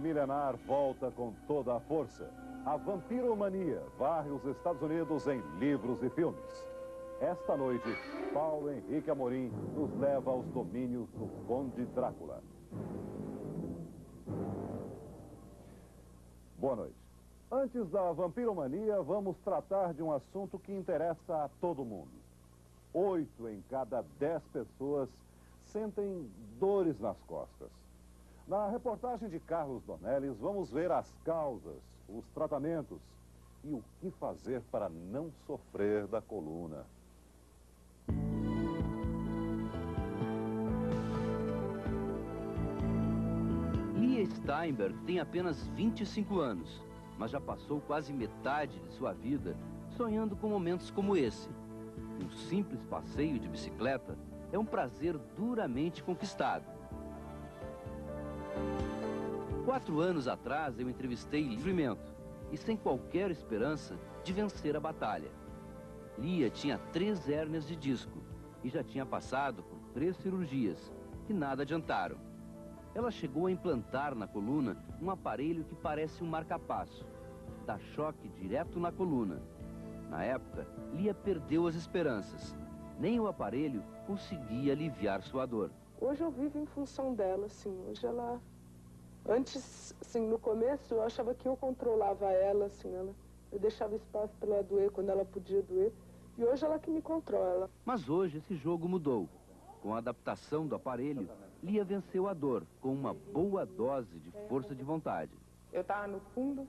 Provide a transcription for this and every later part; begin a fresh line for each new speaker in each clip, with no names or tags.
milenar volta com toda a força. A vampiromania varre os Estados Unidos em livros e filmes. Esta noite, Paulo Henrique Amorim nos leva aos domínios do Conde Drácula. Boa noite. Antes da vampiromania, vamos tratar de um assunto que interessa a todo mundo. 8 em cada 10 pessoas sentem dores nas costas. Na reportagem de Carlos Dornelles, vamos ver as causas, os tratamentos e o que fazer para não sofrer da coluna.
Lia Steinberg tem apenas 25 anos, mas já passou quase metade de sua vida sonhando com momentos como esse. Um simples passeio de bicicleta é um prazer duramente conquistado. 4 anos atrás eu entrevistei Livramento e sem qualquer esperança de vencer a batalha. Lia tinha 3 hérnias de disco e já tinha passado por 3 cirurgias, que nada adiantaram. Ela chegou a implantar na coluna um aparelho que parece um marca-passo. Dá choque direto na coluna. Na época, Lia perdeu as esperanças. Nem o aparelho conseguia aliviar sua dor.
Hoje eu vivo em função dela, assim. Hoje ela... Antes, assim, no começo, eu achava que eu controlava ela, assim, eu deixava espaço para ela doer quando ela podia doer. E hoje ela que me controla.
Mas hoje esse jogo mudou. Com a adaptação do aparelho, Lia venceu a dor com uma boa dose de força de vontade.
Eu estava no fundo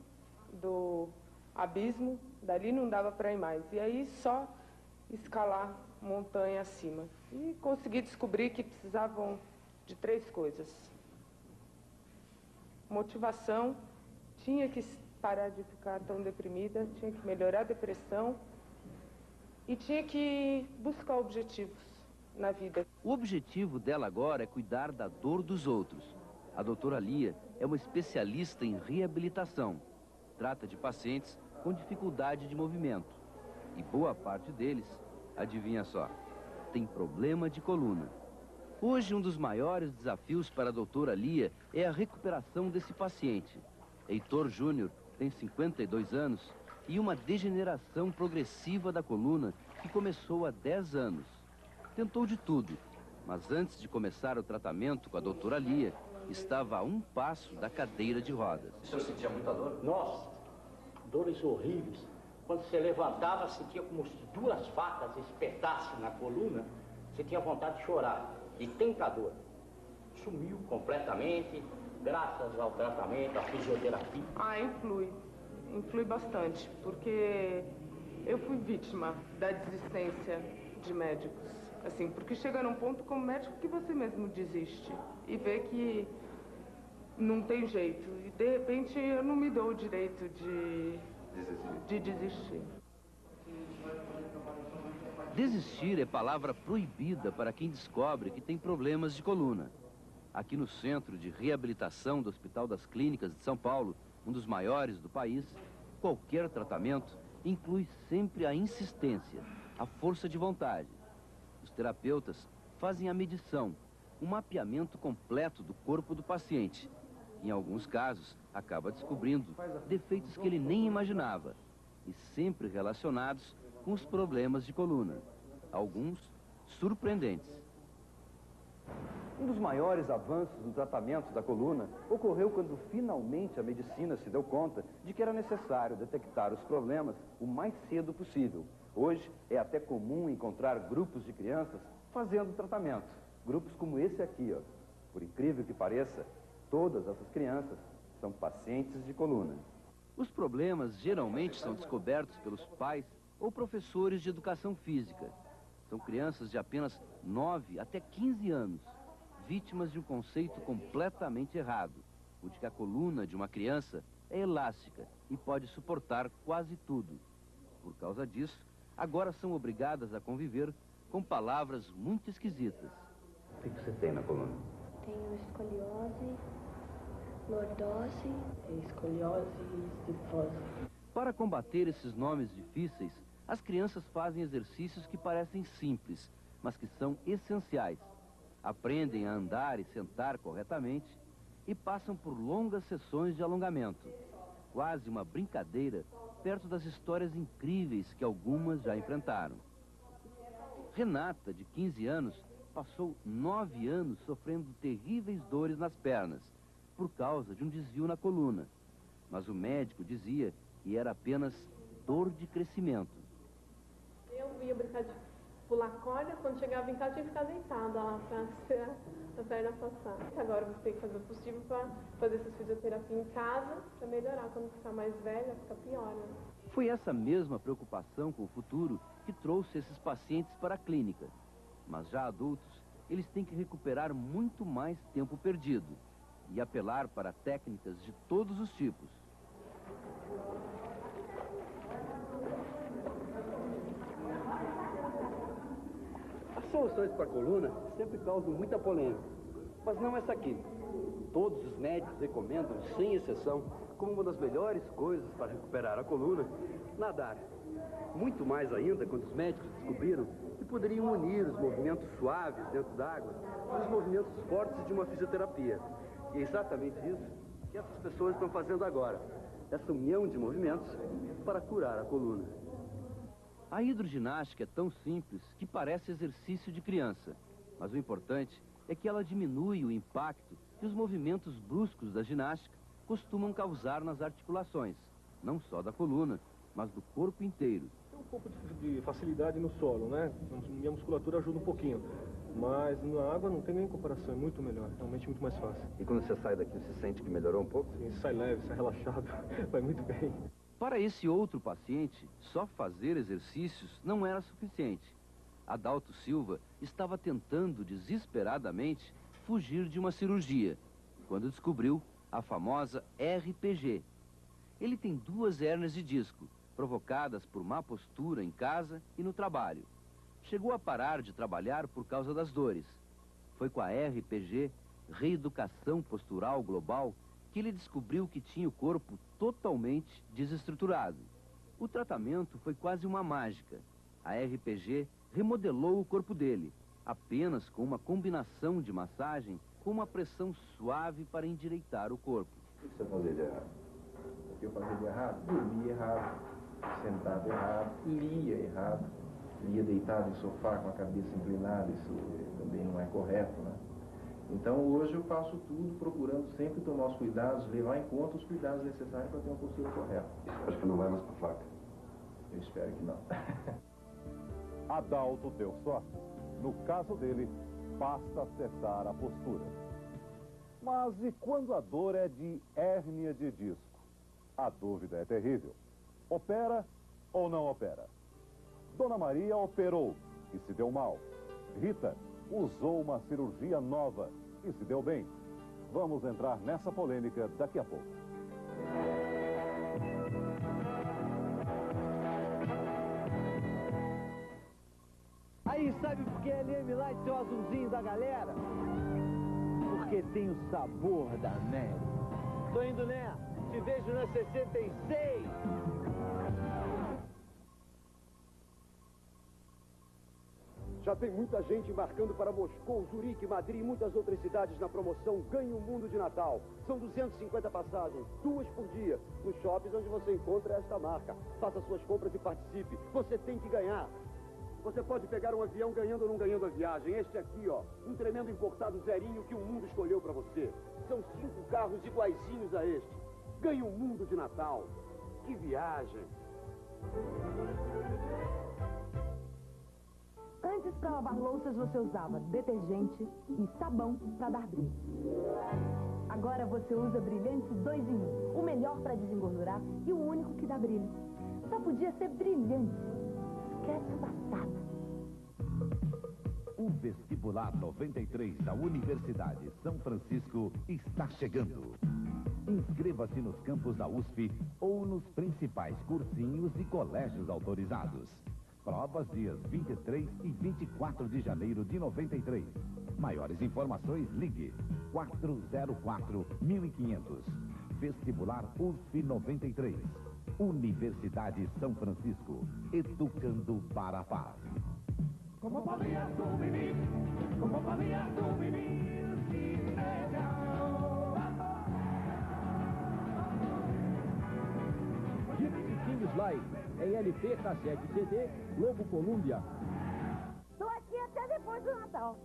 do abismo, dali não dava para ir mais. E aí só escalar montanha acima. E consegui descobrir que precisavam de 3 coisas. Motivação, tinha que parar de ficar tão deprimida, tinha que melhorar a depressão e tinha que buscar objetivos na vida.
O objetivo dela agora é cuidar da dor dos outros. A doutora Lia é uma especialista em reabilitação. Trata de pacientes com dificuldade de movimento. E boa parte deles, adivinha só, tem problema de coluna. Hoje, um dos maiores desafios para a doutora Lia é a recuperação desse paciente. Heitor Júnior tem 52 anos e uma degeneração progressiva da coluna que começou há 10 anos. Tentou de tudo, mas antes de começar o tratamento com a doutora Lia, estava a um passo da cadeira de rodas.
O senhor sentia muita dor?
Nossa, dores horríveis. Quando você levantava, sentia como se 2 facas espetassem na coluna, você tinha vontade de chorar. E tentador. Sumiu completamente, graças ao tratamento, à fisioterapia.
Influi bastante, porque eu fui vítima da desistência de médicos. Assim, porque chega num ponto como médico que você mesmo desiste e vê que não tem jeito. E de repente eu não me dou o direito de desistir.
Desistir é palavra proibida para quem descobre que tem problemas de coluna. Aqui no Centro de Reabilitação do Hospital das Clínicas de São Paulo, um dos maiores do país, qualquer tratamento inclui sempre a insistência, a força de vontade. Os terapeutas fazem a medição, um mapeamento completo do corpo do paciente. Em alguns casos, acaba descobrindo defeitos que ele nem imaginava e sempre relacionados com os problemas de coluna, alguns surpreendentes.
Um dos maiores avanços no tratamento da coluna ocorreu quando finalmente a medicina se deu conta de que era necessário detectar os problemas o mais cedo possível. Hoje é até comum encontrar grupos de crianças fazendo tratamento. Grupos como esse aqui, ó. Por incrível que pareça, todas essas crianças são pacientes de coluna.
Os problemas geralmente são descobertos pelos pais ou professores de educação física. São crianças de apenas 9 até 15 anos, vítimas de um conceito completamente errado, o de que a coluna de uma criança é elástica e pode suportar quase tudo. Por causa disso, agora são obrigadas a conviver com palavras muito esquisitas.
O que você tem na coluna?
Tenho escoliose, lordose,
Escoliose e cifose.
Para combater esses nomes difíceis, as crianças fazem exercícios que parecem simples, mas que são essenciais. Aprendem a andar e sentar corretamente, e passam por longas sessões de alongamento. Quase uma brincadeira perto das histórias incríveis que algumas já enfrentaram. Renata, de 15 anos, passou 9 anos sofrendo terríveis dores nas pernas, por causa de um desvio na coluna. Mas o médico dizia que era apenas dor de crescimento.
Eu ia brincar de pular corda, quando chegava em casa tinha que ficar deitada lá para esperar a perna passar. Agora você tem que fazer o possível para fazer essa fisioterapia em casa, para melhorar. Quando ficar mais velha, fica pior, né?
Foi essa mesma preocupação com o futuro que trouxe esses pacientes para a clínica. Mas já adultos, eles têm que recuperar muito mais tempo perdido e apelar para técnicas de todos os tipos.
As soluções para a coluna sempre causam muita polêmica, mas não essa aqui. Todos os médicos recomendam, sem exceção, como uma das melhores coisas para recuperar a coluna, nadar. Muito mais ainda quando os médicos descobriram que poderiam unir os movimentos suaves dentro d'água aos movimentos fortes de uma fisioterapia. E é exatamente isso que essas pessoas estão fazendo agora. Essa união de movimentos para curar a coluna.
A hidroginástica é tão simples que parece exercício de criança. Mas o importante é que ela diminui o impacto que os movimentos bruscos da ginástica costumam causar nas articulações, não só da coluna, mas do corpo inteiro.
Tem um pouco de facilidade no solo, né? Minha musculatura ajuda um pouquinho, mas na água não tem nem comparação, é muito melhor, realmente muito mais fácil.
E quando você sai daqui, você sente que melhorou um pouco?
Sim, sai leve, sai relaxado, vai muito bem.
Para esse outro paciente, só fazer exercícios não era suficiente. Adalto Silva estava tentando desesperadamente fugir de uma cirurgia, quando descobriu a famosa RPG. Ele tem 2 hérnias de disco, provocadas por má postura em casa e no trabalho. Chegou a parar de trabalhar por causa das dores. Foi com a RPG, Reeducação Postural Global, que ele descobriu que tinha o corpo totalmente desestruturado. O tratamento foi quase uma mágica. A RPG remodelou o corpo dele, apenas com uma combinação de massagem com uma pressão suave para endireitar o corpo.
O que você fazia de errado? O que eu fazia de errado? Dormia errado, sentava errado, lia errado, lia deitado em sofá com a cabeça inclinada, isso também não é correto, né? Então hoje eu faço tudo procurando sempre tomar os cuidados, levar em conta os cuidados necessários para ter uma postura correta.
Acho que não vai mais para a faca.
Eu espero que não.
Adalto deu sorte. No caso dele, basta acertar a postura. Mas e quando a dor é de hérnia de disco? A dúvida é terrível. Opera ou não opera? Dona Maria operou e se deu mal. Rita usou uma cirurgia nova e se deu bem. Vamos entrar nessa polêmica daqui a pouco.
Aí, sabe por que a LM Light é o azulzinho da galera? Porque tem o sabor da América. Tô indo nessa. Te vejo na 66.
Já tem muita gente embarcando para Moscou, Zurique, Madrid e muitas outras cidades na promoção Ganhe o Mundo de Natal. São 250 passagens, 2 por dia, nos shoppings onde você encontra esta marca. Faça suas compras e participe. Você tem que ganhar. Você pode pegar um avião ganhando ou não ganhando a viagem. Este aqui, ó, um tremendo importado zerinho que o mundo escolheu para você. São 5 carros iguaizinhos a este. Ganhe o Mundo de Natal. Que viagem!
Antes, para lavar louças, você usava detergente e sabão para dar brilho. Agora você usa brilhante 2 em 1. O melhor para desengordurar e o único que dá brilho. Só podia ser brilhante. Esquece o passado.
O vestibular 93 da Universidade São Francisco está chegando. Inscreva-se nos campos da USP ou nos principais cursinhos e colégios autorizados. Provas dias 23 e 24 de janeiro de 93. Maiores informações, ligue 404-1500. Vestibular USP 93. Universidade São Francisco. Educando para a paz.
Como podías tú vivir? Como podías tú vivir sin ella?
Slide, em LP, cassete e CD, Globo Columbia.
Tô aqui até depois do Natal.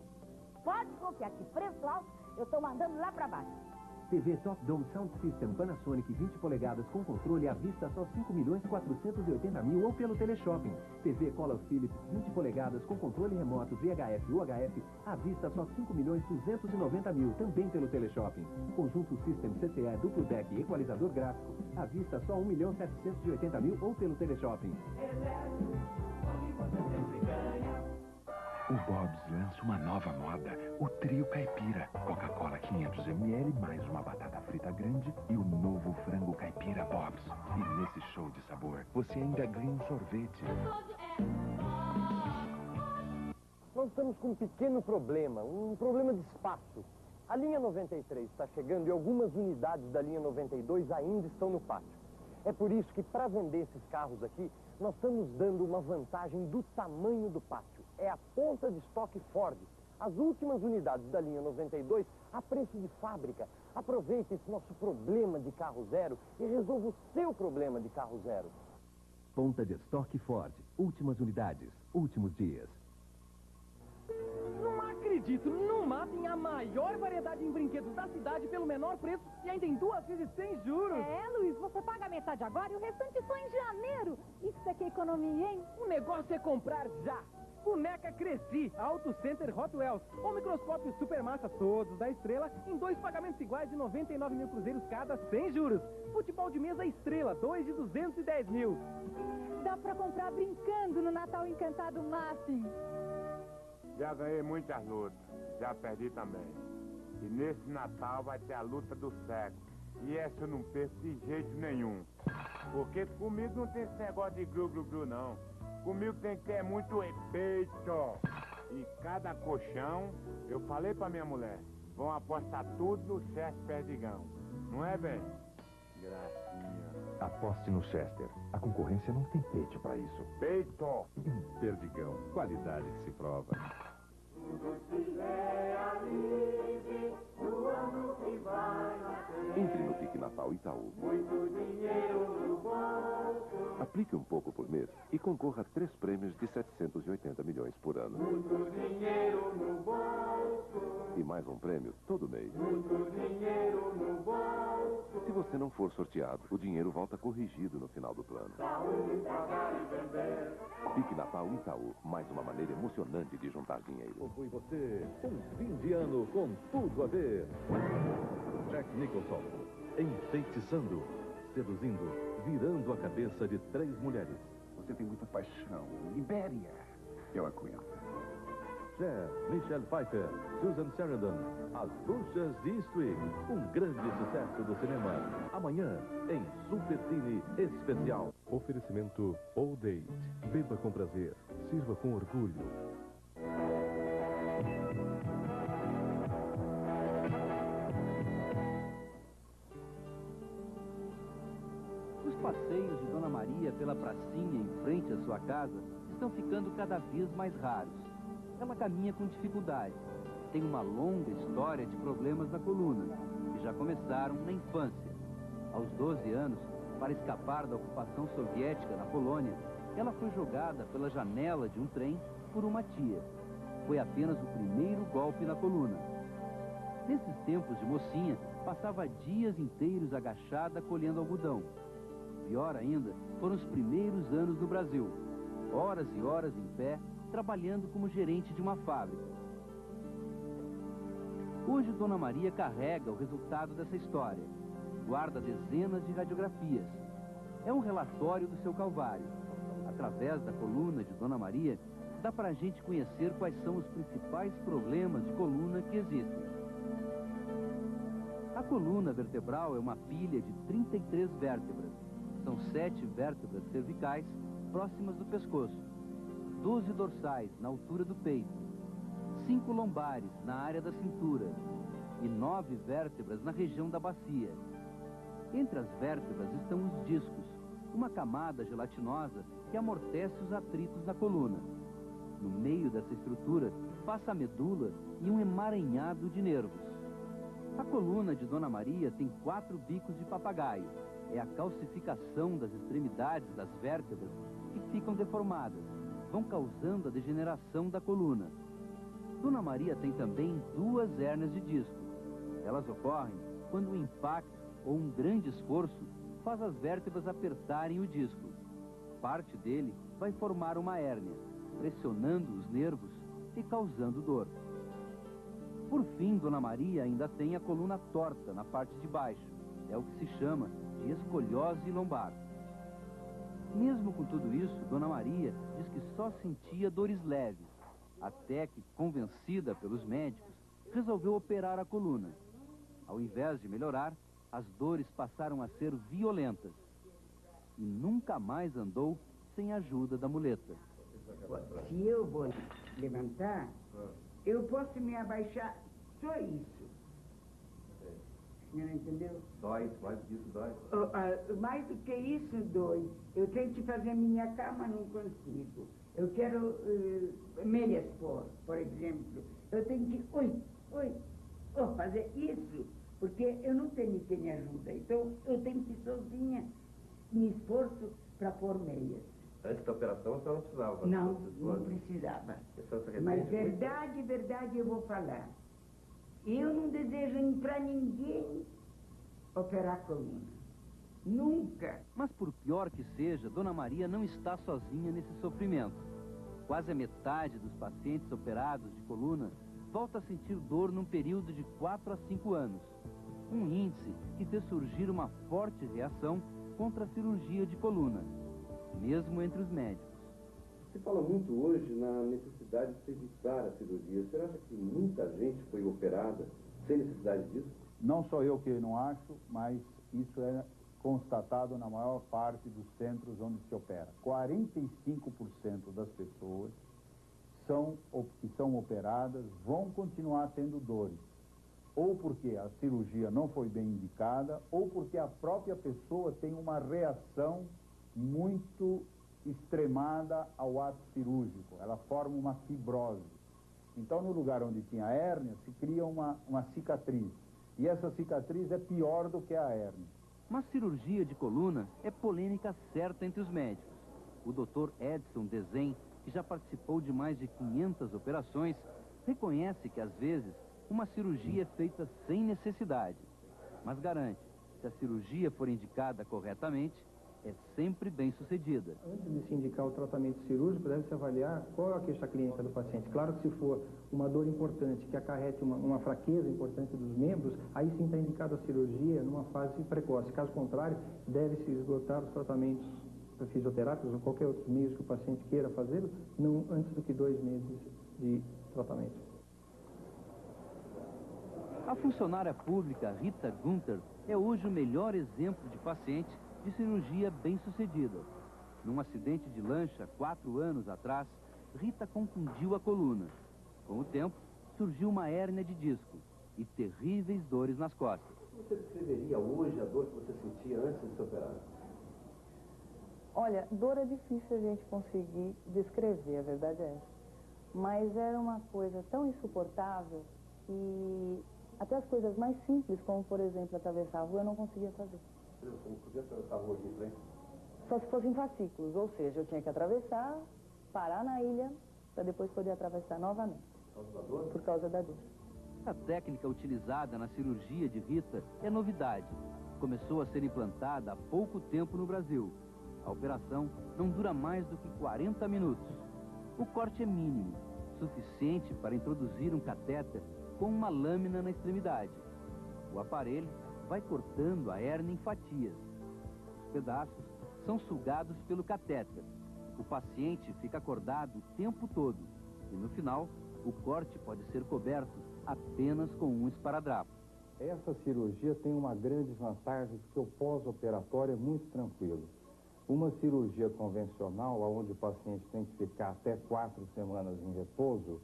Pode confiar que preço alto eu tô mandando lá pra baixo.
TV Top Dome Sound System Panasonic 20 polegadas com controle à vista só 5.480.000 ou pelo Teleshopping. TV Color Philips 20 polegadas com controle remoto VHF e UHF à vista só 5.290.000 também pelo Teleshopping. Conjunto System CCE duplo deck e equalizador gráfico à vista só 1.780.000 ou pelo Teleshopping.
O Bob's lança uma nova moda, o Trio Caipira. Coca-Cola 500 ml, mais uma batata frita grande e o novo frango caipira Bob's. E nesse show de sabor, você ainda ganha um sorvete.
Nós estamos com um pequeno problema, um problema de espaço. A linha 93 está chegando e algumas unidades da linha 92 ainda estão no pátio. É por isso que, para vender esses carros aqui, nós estamos dando uma vantagem do tamanho do pátio. É a ponta de estoque Ford. As últimas unidades da linha 92 a preço de fábrica. Aproveite esse nosso problema de carro zero e resolva o seu problema de carro zero.
Ponta de estoque Ford. Últimas unidades, últimos dias.
Não acredito, no MAP tem a maior variedade em brinquedos da cidade pelo menor preço e ainda em 2 vezes sem juros.
É, Luiz, você paga a metade agora e o restante só em janeiro. Isso é que é economia, hein?
O negócio é comprar já. Boneca Cresci, Auto Center Hot Wheels, ou microscópio Supermassa, todos da Estrela, em 2 pagamentos iguais de 99 mil cruzeiros cada, sem juros. Futebol de mesa Estrela, 2 de 210 mil.
Dá pra comprar brincando no Natal Encantado MAP.
Já ganhei muitas lutas, já perdi também. E nesse Natal vai ter a luta do século. E essa eu não perco de jeito nenhum. Porque comigo não tem esse negócio de gru-gru-gru, não. Comigo tem que ter muito peito. E cada colchão, eu falei pra minha mulher, vão apostar tudo no Chester Perdigão. Não é, bem? Gracinha.
Aposte no Chester. A concorrência não tem peito pra isso.
Peito!
Perdigão. Qualidade que se prova.
Entre no Pique Natal Itaú. Aplique um pouco por mês e concorra a 3 prêmios de 780 milhões por ano. E mais um prêmio todo mês. Se você não for sorteado, o dinheiro volta corrigido no final do plano. Pique Natal Itaú, mais uma maneira emocionante de juntar dinheiro.
E você, um fim de ano com tudo a ver. Jack Nicholson, enfeitiçando, seduzindo, virando a cabeça de 3 mulheres.
Você tem muita paixão. Libéria. Eu a conheço.
Cher, Michelle Pfeiffer, Susan Sarandon, As Bruxas de Eastwick, um grande sucesso do cinema. Amanhã, em Super Cine Especial.
Oferecimento All Date. Beba com prazer. Sirva com orgulho.
Os passeios de Dona Maria pela pracinha em frente à sua casa estão ficando cada vez mais raros. Ela caminha com dificuldade. Tem uma longa história de problemas na coluna, que já começaram na infância. Aos 12 anos, para escapar da ocupação soviética na Polônia, ela foi jogada pela janela de um trem por uma tia. Foi apenas o primeiro golpe na coluna. Nesses tempos de mocinha, passava dias inteiros agachada colhendo algodão. Pior ainda, foram os primeiros anos no Brasil. Horas e horas em pé, trabalhando como gerente de uma fábrica. Hoje, Dona Maria carrega o resultado dessa história. Guarda dezenas de radiografias. É um relatório do seu calvário. Através da coluna de Dona Maria, dá para a gente conhecer quais são os principais problemas de coluna que existem. A coluna vertebral é uma pilha de 33 vértebras. São 7 vértebras cervicais próximas do pescoço, 12 dorsais na altura do peito, 5 lombares na área da cintura e 9 vértebras na região da bacia. Entre as vértebras estão os discos, uma camada gelatinosa que amortece os atritos na coluna. No meio dessa estrutura passa a medula e um emaranhado de nervos. A coluna de Dona Maria tem 4 bicos de papagaio, é a calcificação das extremidades das vértebras que ficam deformadas, vão causando a degeneração da coluna. Dona Maria tem também 2 hérnias de disco. Elas ocorrem quando um impacto ou um grande esforço faz as vértebras apertarem o disco. Parte dele vai formar uma hérnia, pressionando os nervos e causando dor. Por fim, Dona Maria ainda tem a coluna torta na parte de baixo. É o que se chama de escoliose lombar. Mesmo com tudo isso, Dona Maria diz que só sentia dores leves, até que, convencida pelos médicos, resolveu operar a coluna. Ao invés de melhorar, as dores passaram a ser violentas. E nunca mais andou sem a ajuda da muleta.
Se eu vou levantar, eu posso me abaixar, só isso. A senhora entendeu?
Dói, mais disso dói.
Mais do que isso, dói. Eu tento fazer a minha cama, não consigo. Eu quero meias por exemplo. Eu tenho que, fazer isso, porque eu não tenho quem me ajuda. Então, eu tenho que ir sozinha, me esforço para pôr meias.
Antes da operação, a senhora não precisava?
Não precisava. Mas verdade, eu vou falar. Eu não desejo para ninguém operar a coluna. Nunca.
Mas por pior que seja, Dona Maria não está sozinha nesse sofrimento. Quase a metade dos pacientes operados de coluna volta a sentir dor num período de 4 a 5 anos. Um índice que fez surgir uma forte reação contra a cirurgia de coluna, mesmo entre os médicos.
Se fala muito hoje na necessidade de se evitar a cirurgia. Você acha que muita gente foi operada sem necessidade disso?
Não sou eu que não acho, mas isso é constatado na maior parte dos centros onde se opera. 45% das pessoas que são operadas vão continuar tendo dores. Ou porque a cirurgia não foi bem indicada, ou porque a própria pessoa tem uma reação muito extremada ao ato cirúrgico. Ela forma uma fibrose. Então, no lugar onde tinha hérnia, se cria uma cicatriz. E essa cicatriz é pior do que a hérnia.
Mas cirurgia de coluna é polêmica certa entre os médicos. O Dr. Edson Dezen, que já participou de mais de 500 operações, reconhece que, às vezes, uma cirurgia é feita sem necessidade. Mas garante, se a cirurgia for indicada corretamente, é sempre bem sucedida.
Antes de se indicar o tratamento cirúrgico, deve-se avaliar qual é a queixa clínica do paciente. Claro que se for uma dor importante, que acarrete uma fraqueza importante dos membros, aí sim está indicada a cirurgia numa fase precoce. Caso contrário, deve-se esgotar os tratamentos fisioterápicos ou qualquer outro meio que o paciente queira fazê-lo, não antes do que 2 meses de tratamento.
A funcionária pública Rita Gunther é hoje o melhor exemplo de paciente de cirurgia bem-sucedida. Num acidente de lancha 4 anos atrás, Rita contundiu a coluna. Com o tempo, surgiu uma hérnia de disco e terríveis dores nas costas.
Você descreveria hoje a dor que você sentia antes de se operar?
Olha, dor é difícil a gente conseguir descrever, a verdade é essa. Mas era uma coisa tão insuportável que até as coisas mais simples, como por exemplo atravessar a rua, eu não conseguia fazer.
Você não podia atravessar a rua aqui em frente?
Só se fossem fascículos, ou seja, eu tinha que atravessar, parar na ilha, para depois poder atravessar novamente.
Por causa da dor?
Por causa da dor.
A técnica utilizada na cirurgia de Rita é novidade. Começou a ser implantada há pouco tempo no Brasil. A operação não dura mais do que 40 minutos. O corte é mínimo, suficiente para introduzir um catéter com uma lâmina na extremidade. O aparelho vai cortando a hérnia em fatias. Os pedaços são sugados pelo catéter. O paciente fica acordado o tempo todo. E no final, o corte pode ser coberto apenas com um esparadrapo.
Essa cirurgia tem uma grande vantagem, porque o pós-operatório é muito tranquilo. Uma cirurgia convencional, onde o paciente tem que ficar até 4 semanas em repouso,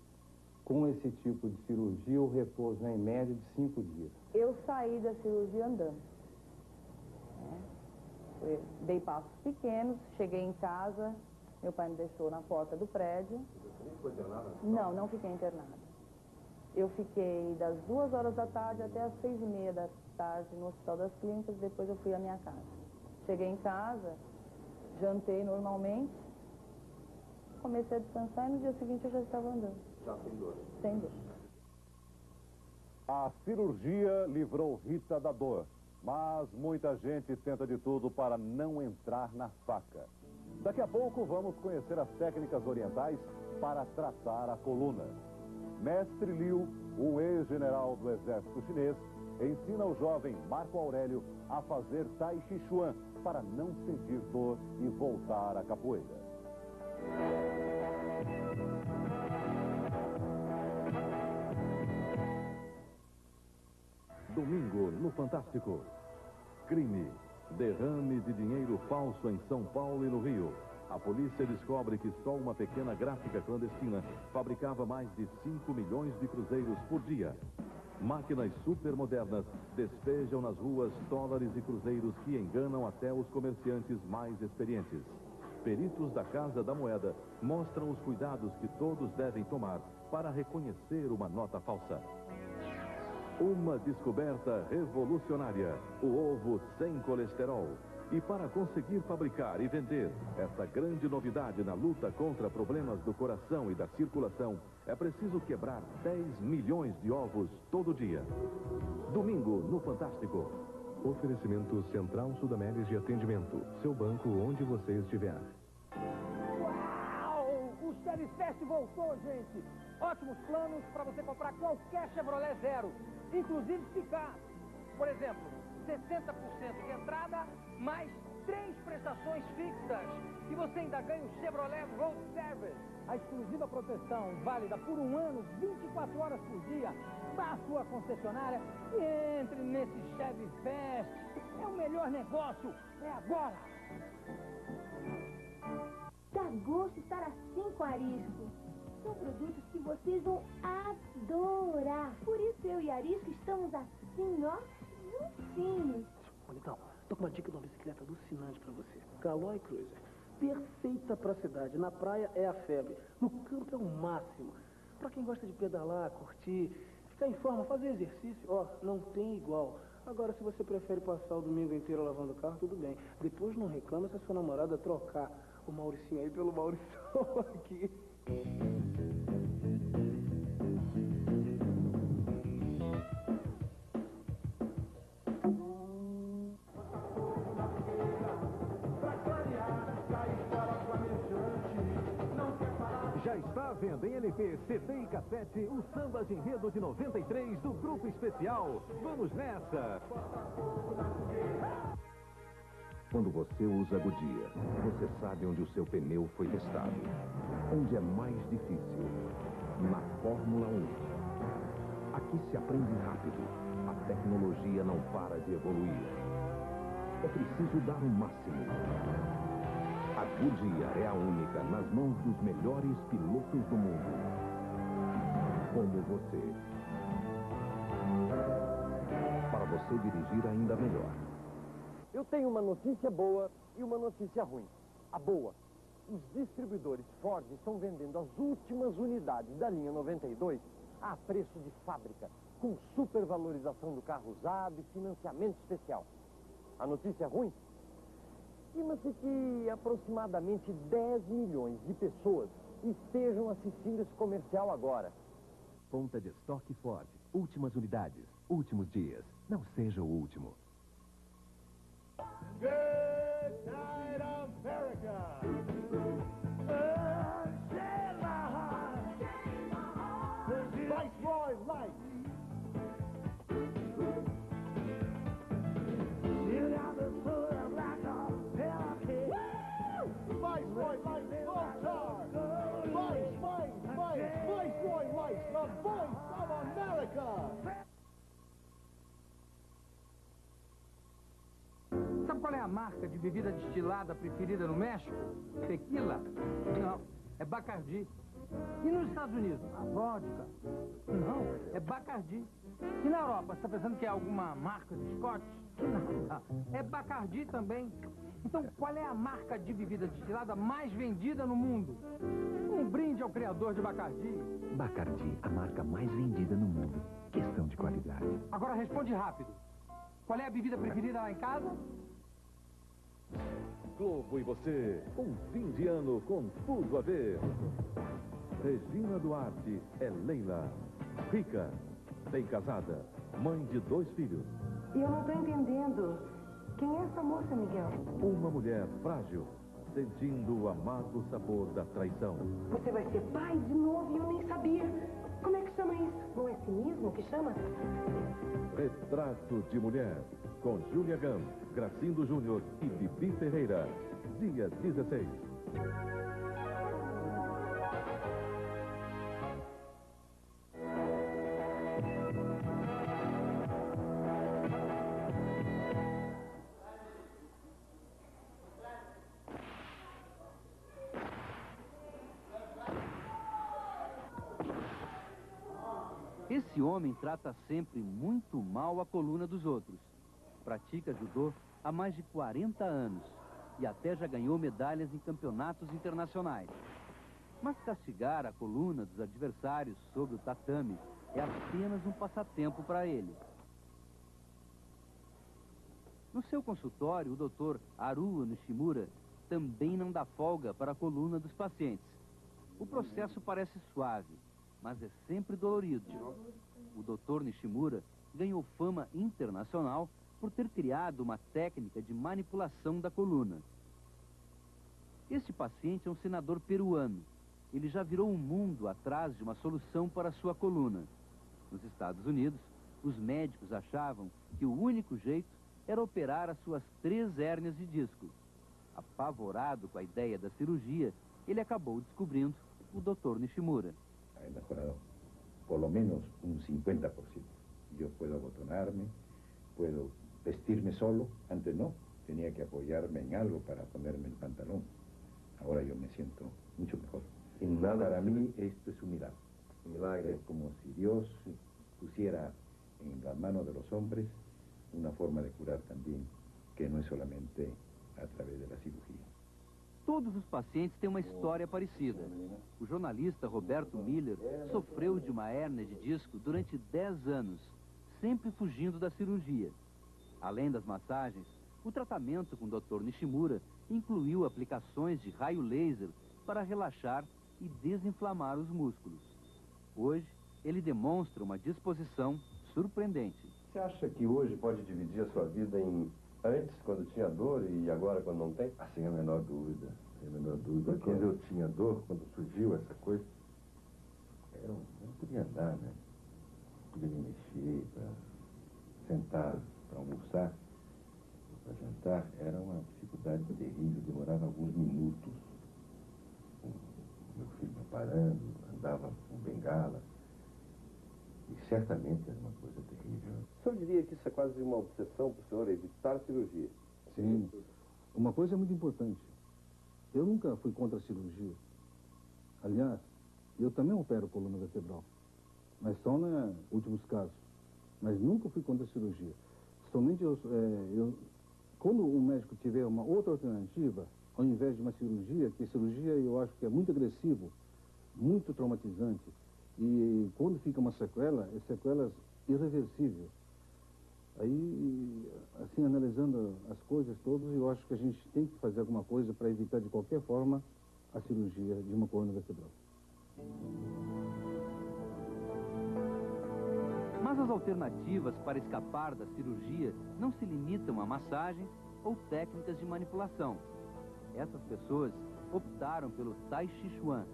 com esse tipo de cirurgia, o repouso é em média de 5 dias.
Eu saí da cirurgia andando. Dei passos pequenos, cheguei em casa, meu pai me deixou na porta do prédio.
Você nem foi internada?
Não fiquei internada. Eu fiquei das 2 horas da tarde até as 6h30 da tarde no Hospital das Clínicas, depois eu fui à minha casa. Cheguei em casa, jantei normalmente, comecei a descansar e no dia seguinte eu já estava andando.
Já sem dor?
Sem dor.
A cirurgia livrou Rita da dor, mas muita gente tenta de tudo para não entrar na faca. Daqui a pouco vamos conhecer as técnicas orientais para tratar a coluna. Mestre Liu, um ex-general do exército chinês, ensina o jovem Marco Aurélio a fazer Tai Chi Chuan para não sentir dor e voltar à capoeira.
Domingo no Fantástico. Crime. Derrame de dinheiro falso em São Paulo e no Rio. A polícia descobre que só uma pequena gráfica clandestina fabricava mais de 5 milhões de cruzeiros por dia. Máquinas supermodernas despejam nas ruas dólares e cruzeiros que enganam até os comerciantes mais experientes. Peritos da Casa da Moeda mostram os cuidados que todos devem tomar para reconhecer uma nota falsa. Uma descoberta revolucionária, o ovo sem colesterol. E para conseguir fabricar e vender essa grande novidade na luta contra problemas do coração e da circulação, é preciso quebrar 10 milhões de ovos todo dia. Domingo no Fantástico.
Oferecimento Central Sudameris de Atendimento. Seu banco onde você estiver.
Uau! O Chevy Fest voltou, gente! Ótimos planos para você comprar qualquer Chevrolet Zero, inclusive picape. Por exemplo, 60% de entrada, mais 3 prestações fixas. E você ainda ganha o Chevrolet Road Service. A exclusiva proteção válida por 1 ano, 24 horas por dia. Vá à sua concessionária e entre nesse Chevy Fest. É o melhor negócio, é agora.
Dá gosto estar assim com Arisco. São produtos que vocês vão adorar. Por isso eu e Arisco estamos assim, ó, juntinhos.
Então, tô com uma dica de uma bicicleta alucinante pra você. Caloi Cruiser. Perfeita pra cidade. Na praia é a febre. No campo é o máximo. Pra quem gosta de pedalar, curtir, ficar em forma, fazer exercício, ó, não tem igual. Agora, se você prefere passar o domingo inteiro lavando o carro, tudo bem. Depois não reclama se a sua namorada trocar o Mauricinho aí pelo Maurição aqui.
Já está à venda em LP, CD e cassete o Samba de Enredo de 93 do Grupo Especial. Vamos nessa!
Quando você usa Goodyear, você sabe onde o seu pneu foi testado. Onde é mais difícil. Na Fórmula 1. Aqui se aprende rápido. A tecnologia não para de evoluir. É preciso dar o máximo. A Goodyear é a única nas mãos dos melhores pilotos do mundo. Como você. Para você dirigir ainda melhor.
Eu tenho uma notícia boa e uma notícia ruim. A boa: os distribuidores Ford estão vendendo as últimas unidades da linha 92 a preço de fábrica, com supervalorização do carro usado e financiamento especial. A notícia ruim? Estima-se que aproximadamente 10 milhões de pessoas estejam assistindo esse comercial agora.
Ponta de estoque Ford. Últimas unidades, últimos dias. Não seja o último.
Good night, America. Share my heart. Viceroy Lights. You got the foot like a hurricane. Viceroy Lights, Motar. Viceroy Lights, the voice of America.
Sabe qual é a marca de bebida destilada preferida no México? Tequila? Não, é Bacardi. E nos Estados Unidos? A vodka? Não, é Bacardi. E na Europa, você está pensando que é alguma marca de Scotch? Que nada, é Bacardi também. Então, qual é a marca de bebida destilada mais vendida no mundo? Um brinde ao criador de Bacardi.
Bacardi, a marca mais vendida no mundo. Questão de qualidade.
Agora responde rápido. Qual é a bebida preferida lá em casa?
Globo e você, um fim de ano com tudo a ver. Regina Duarte é Leila, rica, bem casada, mãe de 2 filhos.
E eu não estou entendendo. Quem é essa moça, Miguel?
Uma mulher frágil, sentindo o amargo sabor da traição.
Você vai ser pai de novo e eu nem sabia. Como é que chama isso? Não é cinismo que chama?
Retrato de Mulher, com Júlia Gam, Gracindo Júnior e Bibi Ferreira. Dia 16.
Esse homem trata sempre muito mal a coluna dos outros. Pratica judô há mais de 40 anos e até já ganhou medalhas em campeonatos internacionais. Mas castigar a coluna dos adversários sobre o tatame é apenas um passatempo para ele. No seu consultório, o Dr. Haruo Nishimura também não dá folga para a coluna dos pacientes. O processo parece suave, mas é sempre dolorido. O Dr. Nishimura ganhou fama internacional por ter criado uma técnica de manipulação da coluna. Este paciente é um senador peruano. Ele já virou um mundo atrás de uma solução para a sua coluna. Nos Estados Unidos, os médicos achavam que o único jeito era operar as suas 3 hérnias de disco. Apavorado com a ideia da cirurgia, ele acabou descobrindo o Dr. Nishimura.
He mejorado por lo menos un 50%. Yo puedo abotonarme, puedo vestirme solo. Antes no, tenía que apoyarme en algo para ponerme el pantalón. Ahora yo me siento mucho mejor. Y nada, para mí esto es un milagro. Un milagro. Es como si Dios pusiera en las manos de los hombres una forma de curar también, que no es solamente a través de la cirugía.
Todos os pacientes têm uma história parecida. O jornalista Roberto Miller sofreu de uma hérnia de disco durante 10 anos, sempre fugindo da cirurgia. Além das massagens, o tratamento com o Dr. Nishimura incluiu aplicações de raio laser para relaxar e desinflamar os músculos. Hoje, ele demonstra uma disposição surpreendente.
Você acha que hoje pode dividir a sua vida em antes, quando tinha dor, e agora, quando não tem?
Sem a menor dúvida. Sem a menor dúvida. Quando eu tinha dor, quando surgiu essa coisa, eu não podia andar, né? Não podia me mexer, para sentar, para almoçar, para jantar. Era uma dificuldade terrível, demorava alguns minutos. Meu filho parando, andava com bengala. E certamente era uma coisa terrível.
O senhor diria que isso é quase uma obsessão para o senhor, evitar a cirurgia?
Sim. Uma coisa muito importante. Eu nunca fui contra a cirurgia. Aliás, eu também opero coluna vertebral. Mas só nos últimos casos. Mas nunca fui contra a cirurgia. Somente quando o médico tiver uma outra alternativa, ao invés de uma cirurgia, que cirurgia eu acho que é muito agressivo, muito traumatizante. E quando fica uma sequela, é sequelas irreversíveis. Aí, assim, analisando as coisas todas, eu acho que a gente tem que fazer alguma coisa para evitar de qualquer forma a cirurgia de uma coluna vertebral.
Mas as alternativas para escapar da cirurgia não se limitam a massagens ou técnicas de manipulação. Essas pessoas optaram pelo Tai Chi Chuan,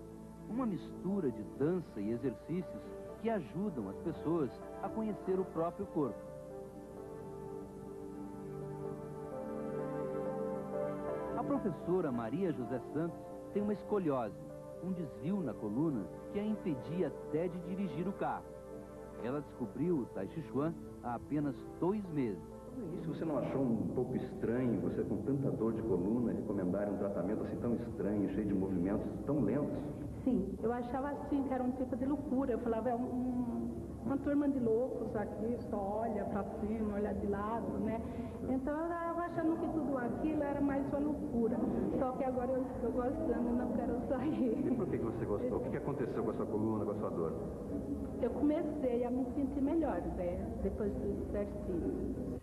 uma mistura de dança e exercícios que ajudam as pessoas a conhecer o próprio corpo. A professora Maria José Santos tem uma escoliose, um desvio na coluna que a impedia até de dirigir o carro. Ela descobriu o Tai Chi Chuan há apenas 2 meses.
Isso você não achou um pouco estranho, você com tanta dor de coluna, recomendarem um tratamento assim tão estranho, cheio de movimentos tão lentos?
Sim, eu achava assim que era um tipo de loucura. Eu falava, é uma turma de loucos aqui, só olha pra cima, olha de lado, né? Então eu estava achando que tudo aquilo era mais uma loucura. Só que agora eu estou gostando e não quero sair.
E por que você gostou? O que aconteceu com a sua coluna, com a sua dor?
Eu comecei a me sentir melhor, né? Depois do certinho.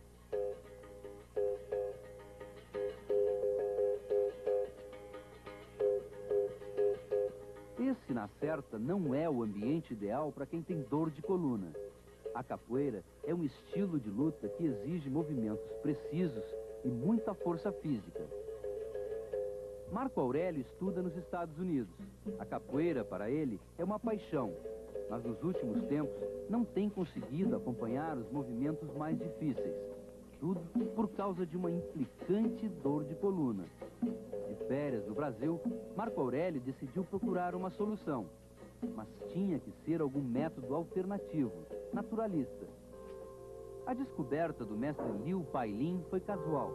na certa não é o ambiente ideal para quem tem dor de coluna. A capoeira é um estilo de luta que exige movimentos precisos e muita força física. Marco Aurélio estuda nos Estados Unidos. A capoeira, para ele, é uma paixão, mas nos últimos tempos não tem conseguido acompanhar os movimentos mais difíceis. Tudo por causa de uma implicante dor de coluna. De férias no Brasil, Marco Aurélio decidiu procurar uma solução. Mas tinha que ser algum método alternativo, naturalista. A descoberta do mestre Liu Pailin foi casual.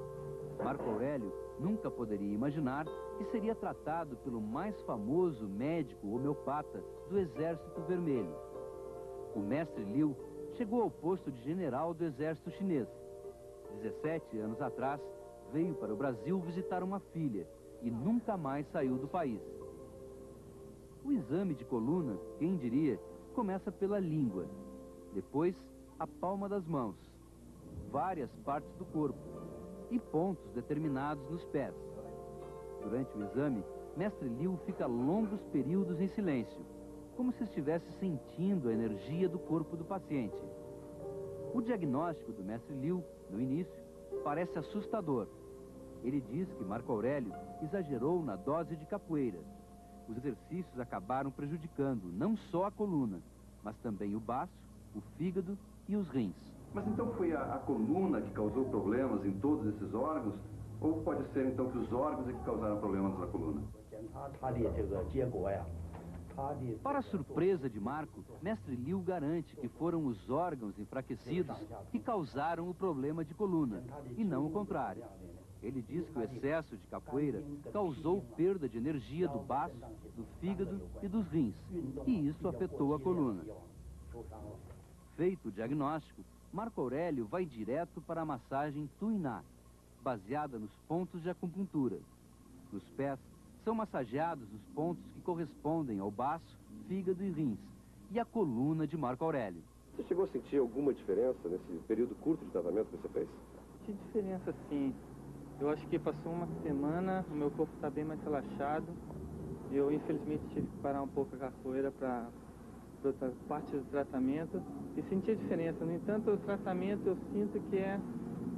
Marco Aurélio nunca poderia imaginar que seria tratado pelo mais famoso médico homeopata do Exército Vermelho. O mestre Liu chegou ao posto de general do Exército Chinês. 17 anos atrás, veio para o Brasil visitar uma filha e nunca mais saiu do país. O exame de coluna, quem diria, começa pela língua, depois a palma das mãos, várias partes do corpo e pontos determinados nos pés. Durante o exame, mestre Liu fica longos períodos em silêncio, como se estivesse sentindo a energia do corpo do paciente. O diagnóstico do mestre Liu, no início, parece assustador. Ele diz que Marco Aurélio exagerou na dose de capoeira. Os exercícios acabaram prejudicando não só a coluna, mas também o baço, o fígado e os rins.
Mas então foi a coluna que causou problemas em todos esses órgãos? Ou pode ser então que os órgãos é que causaram problemas na coluna?
Para a surpresa de Marco, mestre Liu garante que foram os órgãos enfraquecidos que causaram o problema de coluna, e não o contrário. Ele diz que o excesso de capoeira causou perda de energia do baço, do fígado e dos rins, e isso afetou a coluna. Feito o diagnóstico, Marco Aurélio vai direto para a massagem Tuiná, baseada nos pontos de acupuntura. Nos pés, são massageados os pontos que correspondem ao baço, fígado e rins, e a coluna de Marco Aurélio.
Você chegou a sentir alguma diferença nesse período curto de tratamento que você fez?
Senti diferença, sim. Eu acho que passou uma semana, o meu corpo está bem mais relaxado. Eu, infelizmente, tive que parar um pouco a capoeira para outra parte do tratamento e senti a diferença. No entanto, o tratamento eu sinto que é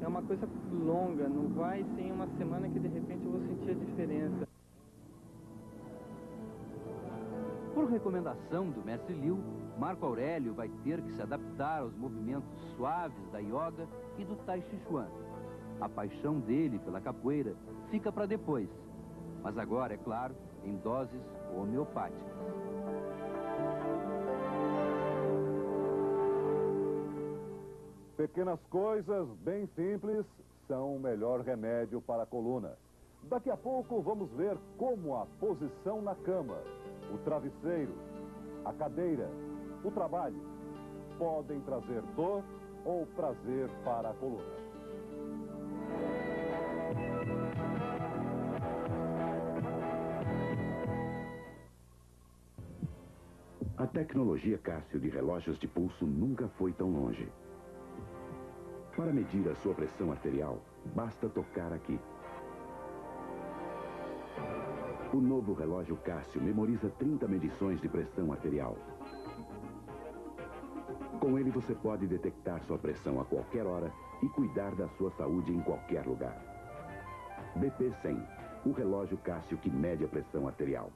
uma coisa longa, não vai ser em uma semana que de repente eu vou sentir a diferença.
Por recomendação do mestre Liu, Marco Aurélio vai ter que se adaptar aos movimentos suaves da yoga e do tai chi chuan. A paixão dele pela capoeira fica para depois, mas agora, é claro, em doses homeopáticas.
Pequenas coisas bem simples são o melhor remédio para a coluna. Daqui a pouco vamos ver como a posição na cama, o travesseiro, a cadeira, o trabalho podem trazer dor ou prazer para a coluna.
A tecnologia Cássio de relógios de pulso nunca foi tão longe. Para medir a sua pressão arterial, basta tocar aqui. O novo relógio Cássio memoriza 30 medições de pressão arterial. Com ele você pode detectar sua pressão a qualquer hora e cuidar da sua saúde em qualquer lugar. BP 100, o relógio Cássio que mede a pressão arterial.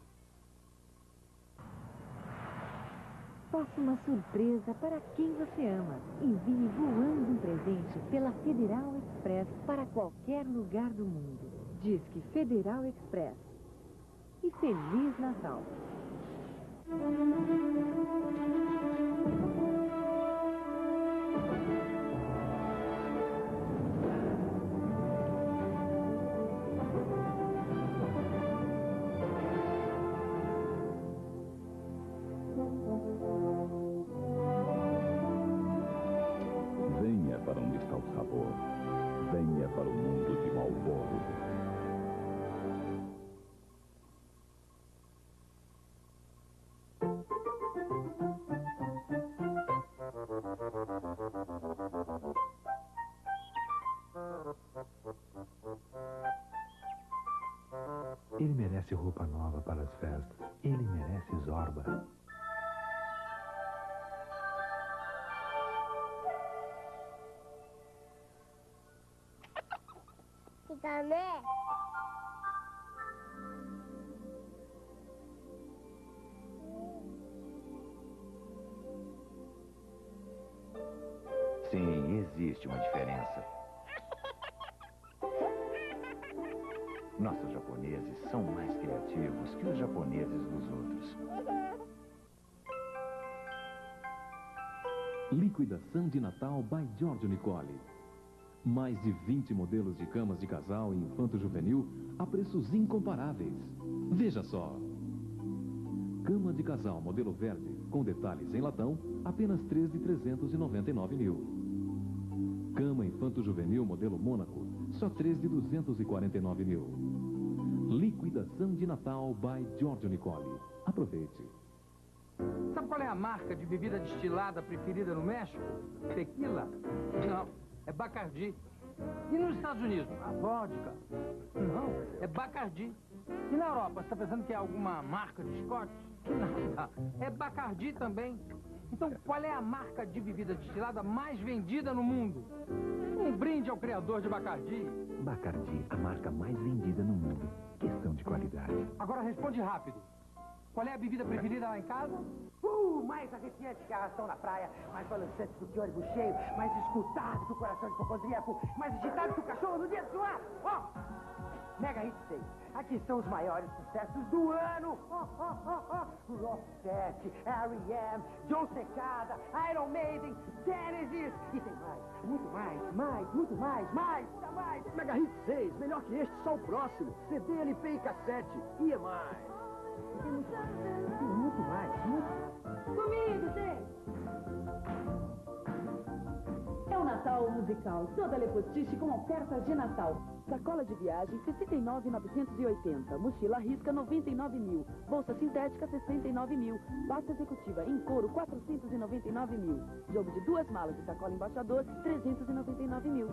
Faça uma surpresa para quem você ama. Envie voando um presente pela Federal Express para qualquer lugar do mundo. Disque Federal Express. E Feliz Natal!
Venha para onde está o sabor. Venha para o mundo de Marlboro.
Ele merece roupa nova para as festas. Ele merece Zorba.
Né?
Sim, existe uma diferença. Nossos japoneses são mais criativos que os japoneses dos outros.
Liquidação de Natal by Giorgio Nicoli. Mais de 20 modelos de camas de casal e infanto-juvenil a preços incomparáveis. Veja só. Cama de casal modelo verde, com detalhes em latão, apenas 3.399 mil. Cama infanto-juvenil modelo Mônaco, só 3.249 mil. Liquidação de Natal by Giorgio Nicoli. Aproveite.
Sabe qual é a marca de bebida destilada preferida no México? Tequila? Não, é Bacardi. E nos Estados Unidos? A vodka? Não, é Bacardi. E na Europa, você está pensando que é alguma marca de Scott? Nada, é Bacardi também. Então, qual é a marca de bebida destilada mais vendida no mundo? Um brinde ao criador de Bacardi.
Bacardi, a marca mais vendida no mundo. Questão de qualidade.
Agora responde rápido. Qual é a bebida preferida lá em casa?
Mais arrepiante que a ração na praia, mais balançante do que ônibus cheio, mais escutado que o coração de cocodríaco, mais agitado que o cachorro no dia do ar. Mega Hit 6. Aqui estão os maiores sucessos do ano. Roxette, R.E.M., John Secada, Iron Maiden, Genesis. E tem mais, muito mais, muito mais, ainda mais.
Mega Hit 6, melhor que este, só o próximo. CD, LP e cassete. E é mais.
Tem muito mais, muito mais.
Comigo, gente! É o Natal musical. Toda Lepostiche com ofertas de Natal.
Sacola de viagem, 69.980. Mochila risca, 99 mil. Bolsa sintética, 69 mil. Pasta executiva em couro, 499 mil. Jogo de 2 malas e sacola embaixador, 399 mil.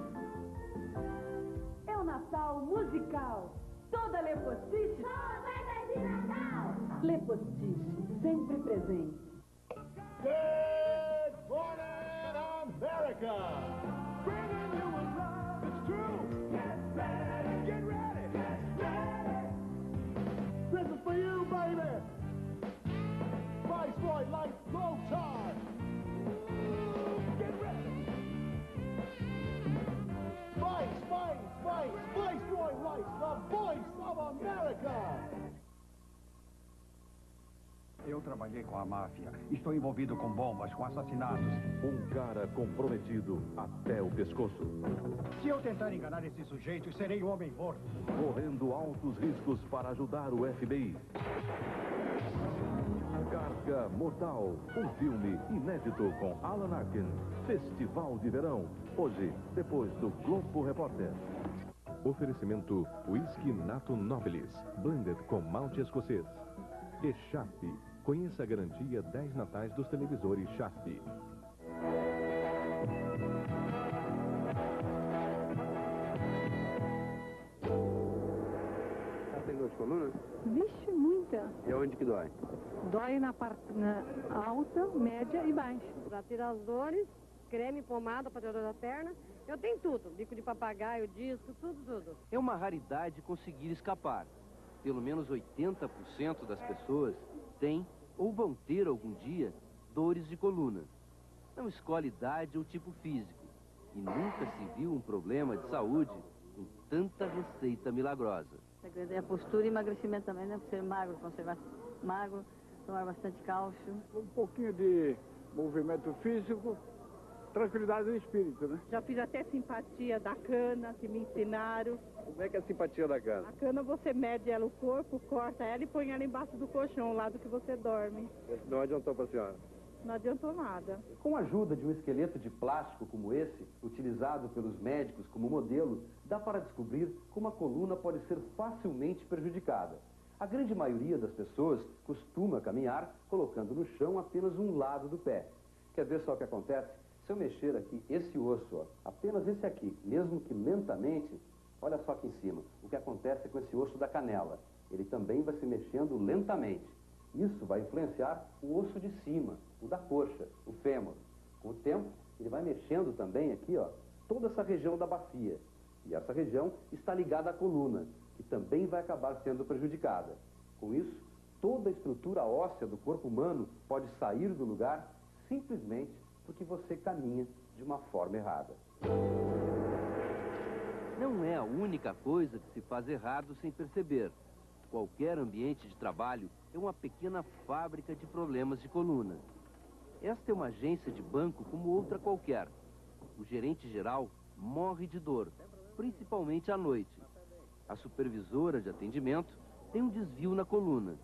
É o Natal musical. Toda Lepostiche. Ofertas de Natal. Lepostiche, sempre presente.
Good morning, America! Bringing you a love that's true. Get ready, get ready, get ready. This is for you, baby. Viceroy Lights, low charge. Get ready. Viceroy Lights, the voice of America.
Eu trabalhei com a máfia. Estou envolvido com bombas, com assassinatos.
Um cara comprometido até o pescoço.
Se eu tentar enganar esses sujeitos, serei um homem morto.
Correndo altos riscos para ajudar o FBI. Carga Mortal, um filme inédito com Alan Arkin. Festival de Verão, hoje, depois do Globo Repórter.
Oferecimento Whisky Nato Nobilis, blended com malte escocês. E Sharp. Conheça a garantia 10 natais dos televisores Sharp.
Tem dor de coluna?
Vixe, muita.
E onde que dói?
Dói na parte alta, média e baixa.
Para tirar as dores, creme, pomada para tirar dor da perna. Eu tenho tudo, bico de papagaio, disco, tudo.
É uma raridade conseguir escapar. Pelo menos 80% das pessoas têm ou vão ter algum dia dores de coluna. Não escolhe idade ou tipo físico. E nunca se viu um problema de saúde com tanta receita milagrosa.
O segredo é a postura e emagrecimento também, né? Ser magro, conservar magro, tomar bastante cálcio.
Um pouquinho de movimento físico, tranquilidade do espírito, né?
Já fiz até simpatia da cana, que me ensinaram.
Como é que é a simpatia da cana?
A cana você mede ela o corpo, corta ela e põe ela embaixo do colchão, ao lado que você dorme.
Não adiantou para a senhora?
Não adiantou nada.
Com a ajuda de um esqueleto de plástico como esse, utilizado pelos médicos como modelo, dá para descobrir como a coluna pode ser facilmente prejudicada. A grande maioria das pessoas costuma caminhar colocando no chão apenas um lado do pé. Quer ver só o que acontece? Se eu mexer aqui esse osso, ó, apenas esse aqui, mesmo que lentamente, olha só aqui em cima, o que acontece com esse osso da canela. ele também vai se mexendo lentamente. Isso vai influenciar o osso de cima, o da coxa, o fêmur. Com o tempo, ele vai mexendo também aqui, ó, toda essa região da bacia. E essa região está ligada à coluna, que também vai acabar sendo prejudicada. Com isso, toda a estrutura óssea do corpo humano pode sair do lugar simplesmente porque você caminha de uma forma errada.
Não é a única coisa que se faz errado sem perceber. Qualquer ambiente de trabalho é uma pequena fábrica de problemas de coluna. Esta é uma agência de banco como outra qualquer. O gerente geral morre de dor, principalmente à noite. A supervisora de atendimento tem um desvio na coluna.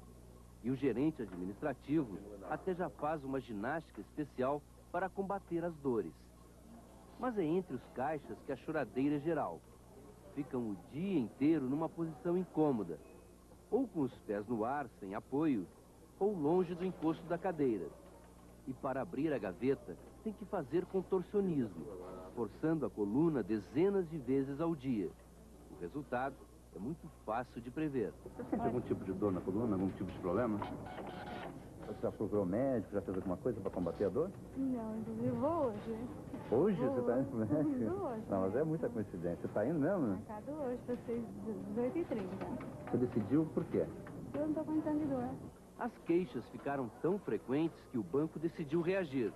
E o gerente administrativo até já faz uma ginástica especial para combater as dores. Mas é entre os caixas que a choradeira é geral. Ficam o dia inteiro numa posição incômoda, ou com os pés no ar, sem apoio, ou longe do encosto da cadeira. E para abrir a gaveta, tem que fazer contorcionismo, forçando a coluna dezenas de vezes ao dia. O resultado é muito fácil de prever.
Você sente algum tipo de dor na coluna, algum tipo de problema? Você já procurou médico, já fez alguma coisa para combater a dor?
Não, inclusive vou hoje.
Hoje você está indo pro médico?
Hoje.
Não, mas é muita coincidência. Você está indo mesmo?
Marcado hoje, para 18h30.
Você decidiu por quê?
Eu não estou aguentando de dor.
As queixas ficaram tão frequentes que o banco decidiu reagir.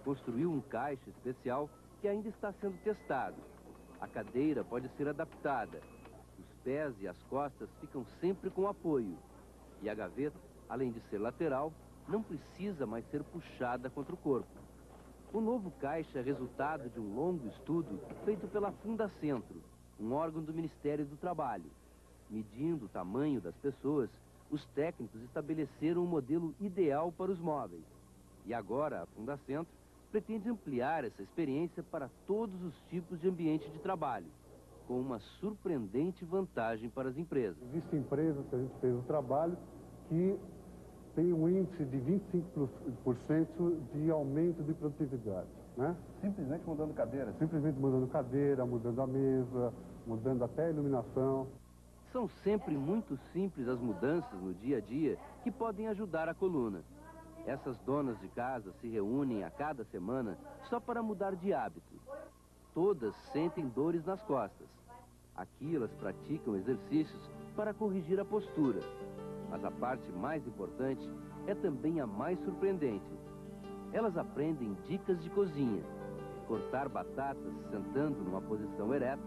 Construiu um caixa especial que ainda está sendo testado. A cadeira pode ser adaptada. Os pés e as costas ficam sempre com apoio. E a gaveta, além de ser lateral, não precisa mais ser puxada contra o corpo. O novo caixa é resultado de um longo estudo feito pela Fundacentro, um órgão do Ministério do Trabalho. Medindo o tamanho das pessoas, os técnicos estabeleceram um modelo ideal para os móveis. E agora a Fundacentro pretende ampliar essa experiência para todos os tipos de ambiente de trabalho, com uma surpreendente vantagem para as empresas.
Existem empresas que a gente fez o trabalho que tem um índice de 25% de aumento de produtividade, né?
Simplesmente mudando cadeira?
Simplesmente mudando cadeira, mudando a mesa, mudando até a iluminação.
São sempre muito simples as mudanças no dia a dia que podem ajudar a coluna. Essas donas de casa se reúnem a cada semana só para mudar de hábito. Todas sentem dores nas costas. Aqui elas praticam exercícios para corrigir a postura. Mas a parte mais importante é também a mais surpreendente. Elas aprendem dicas de cozinha, cortar batatas sentando numa posição ereta,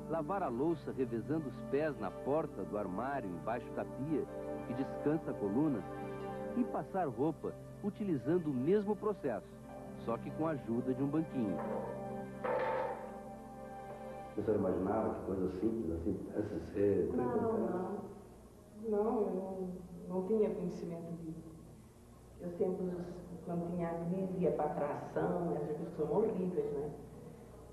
lavar a louça revezando os pés na porta do armário embaixo da pia, que descansa a coluna, e passar roupa utilizando o mesmo processo, só que com a ajuda de um banquinho.
Você imaginava que coisa simples assim pudesse ser...
Não, eu não tinha conhecimento disso. Eu sempre, quando tinha a crise, ia para a tração, essas coisas que são horríveis, né?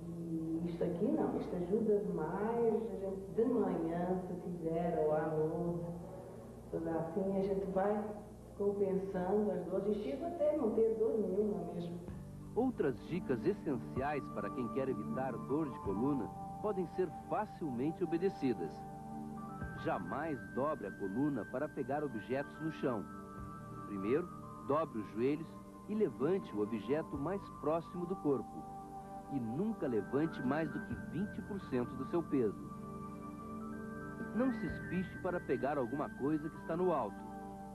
E isto aqui não, isto ajuda demais, a gente de manhã, se quiser, ou à noite, tudo assim, a gente vai compensando as dores e chega até não ter dor nenhuma mesmo.
Outras dicas essenciais para quem quer evitar dor de coluna podem ser facilmente obedecidas. Jamais dobre a coluna para pegar objetos no chão. Primeiro, dobre os joelhos e levante o objeto mais próximo do corpo. E nunca levante mais do que 20% do seu peso. Não se espiche para pegar alguma coisa que está no alto.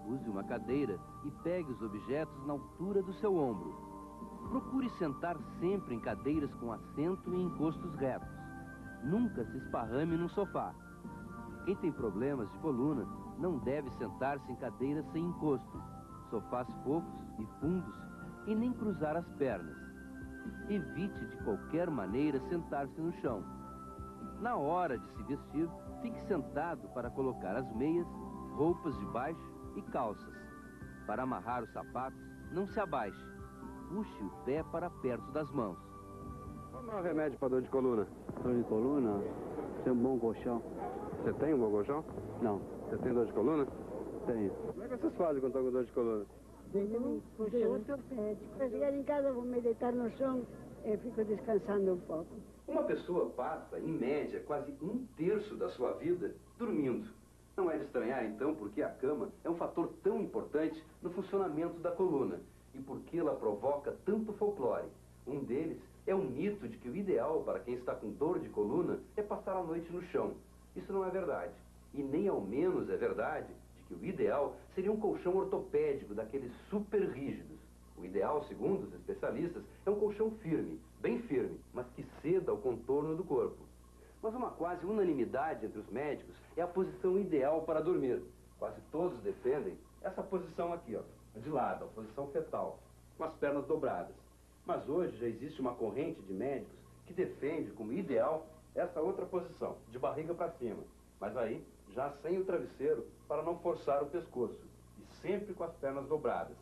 Use uma cadeira e pegue os objetos na altura do seu ombro. Procure sentar sempre em cadeiras com assento e encostos retos. Nunca se esparrame num sofá. Quem tem problemas de coluna não deve sentar-se em cadeiras sem encosto, sofás fofos e fundos e nem cruzar as pernas. Evite de qualquer maneira sentar-se no chão. Na hora de se vestir, fique sentado para colocar as meias, roupas de baixo e calças. Para amarrar os sapatos, não se abaixe. Puxe o pé para perto das mãos.
Qual é o remédio para dor de coluna?
Dor de coluna? Tem um bom colchão.
Você tem um bom colchão?
Não.
Você tem dor de coluna?
Tenho.
Como é que vocês fazem quando estão com dor de coluna?
Tenho ortopédico. Para chegar em casa vou me deitar no chão e fico descansando um pouco.
Uma pessoa passa, em média, quase 1/3 da sua vida dormindo. Não é de estranhar, então, porque a cama é um fator tão importante no funcionamento da coluna e porque ela provoca tanto folclore. Um deles é o mito de que o ideal para quem está com dor de coluna é passar a noite no chão. Isso não é verdade. E nem ao menos é verdade de que o ideal seria um colchão ortopédico daqueles super rígidos. O ideal, segundo os especialistas, é um colchão firme, bem firme, mas que ceda ao contorno do corpo. Mas uma quase unanimidade entre os médicos é a posição ideal para dormir. Quase todos defendem essa posição aqui, ó, de lado, a posição fetal, com as pernas dobradas. Mas hoje já existe uma corrente de médicos que defende como ideal essa outra posição, de barriga para cima. Mas aí, já sem o travesseiro, para não forçar o pescoço, e sempre com as pernas dobradas.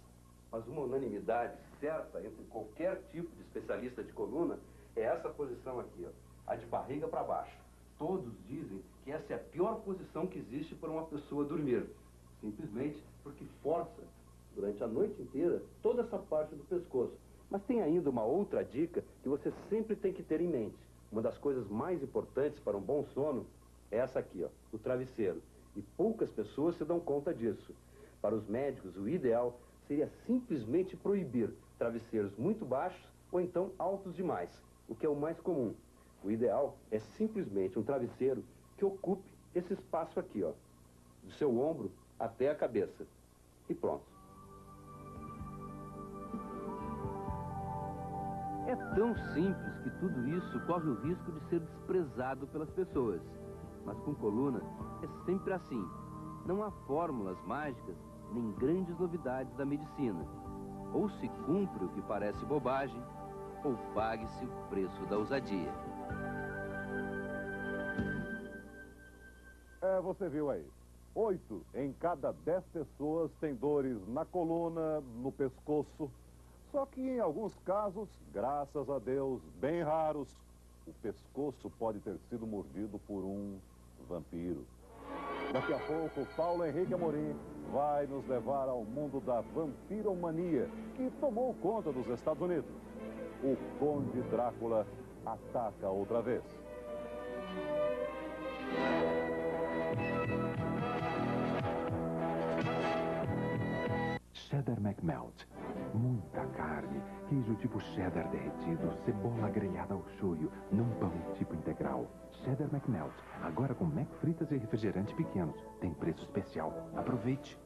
Mas uma unanimidade certa entre qualquer tipo de especialista de coluna é essa posição aqui, ó, a de barriga para baixo. Todos dizem que essa é a pior posição que existe para uma pessoa dormir. Simplesmente porque força, durante a noite inteira, toda essa parte do pescoço. Mas tem ainda uma outra dica que você sempre tem que ter em mente. Uma das coisas mais importantes para um bom sono é essa aqui, ó, o travesseiro. E poucas pessoas se dão conta disso. Para os médicos, o ideal seria simplesmente proibir travesseiros muito baixos ou então altos demais, o que é o mais comum. O ideal é simplesmente um travesseiro que ocupe esse espaço aqui, ó, do seu ombro até a cabeça. E pronto.
É tão simples que tudo isso corre o risco de ser desprezado pelas pessoas. Mas com coluna é sempre assim. Não há fórmulas mágicas nem grandes novidades da medicina. Ou se cumpre o que parece bobagem, ou pague-se o preço da ousadia.
Você viu aí. 8 em cada 10 pessoas têm dores na coluna, no pescoço. Só que em alguns casos, graças a Deus, bem raros, o pescoço pode ter sido mordido por um vampiro. Daqui a pouco, Paulo Henrique Amorim vai nos levar ao mundo da vampiromania, que tomou conta dos Estados Unidos. O Conde Drácula ataca outra vez.
Cheddar McMelt. Muita carne, queijo tipo cheddar derretido, cebola grelhada ao shoyu, num pão tipo integral. Cheddar McMelt, agora com Mac fritas e refrigerante pequenos. Tem preço especial. Aproveite.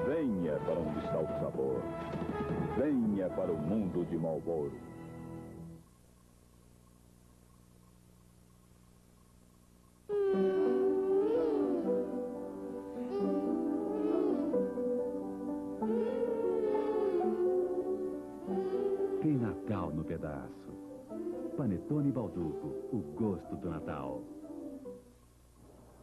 Venha para onde está o sabor. Venha para o mundo de Marlboro.
Tem Natal no pedaço. Panetone Balduco, o gosto do Natal.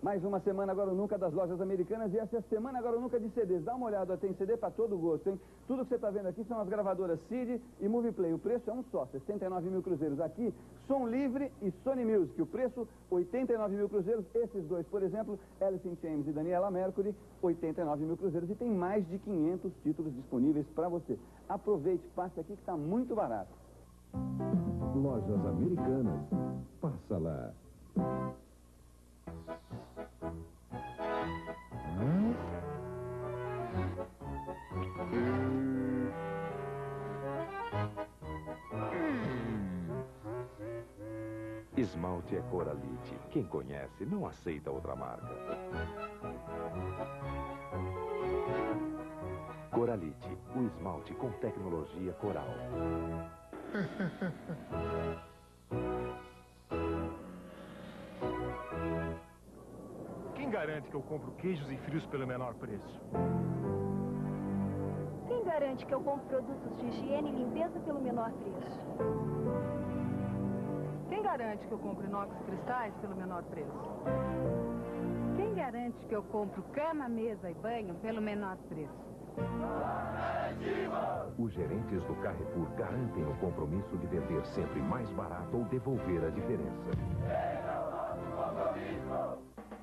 Mais uma semana agora ou nunca das lojas americanas e essa é a semana agora ou nunca de CDs. Dá uma olhada, tem CD para todo gosto, hein? Tudo que você está vendo aqui são as gravadoras CD e Movieplay. O preço é um só, 69 mil cruzeiros. Aqui, Som Livre e Sony Music. O preço, 89 mil cruzeiros. Esses dois, por exemplo, Alice in Chains e Daniela Mercury, 89 mil cruzeiros. E tem mais de 500 títulos disponíveis para você. Aproveite, passe aqui que está muito barato.
Lojas Americanas. Passa lá.
Esmalte é Coralite. Quem conhece não aceita outra marca. Coralite, o esmalte com tecnologia coral.
Quem garante que eu compro queijos e frios pelo menor preço?
Quem garante que eu compro produtos de higiene e limpeza pelo menor preço?
Quem garante que eu compro inox e cristais pelo menor preço?
Quem garante que eu compro cama, mesa e banho pelo menor preço?
Os gerentes do Carrefour garantem o compromisso de vender sempre mais barato ou devolver a diferença.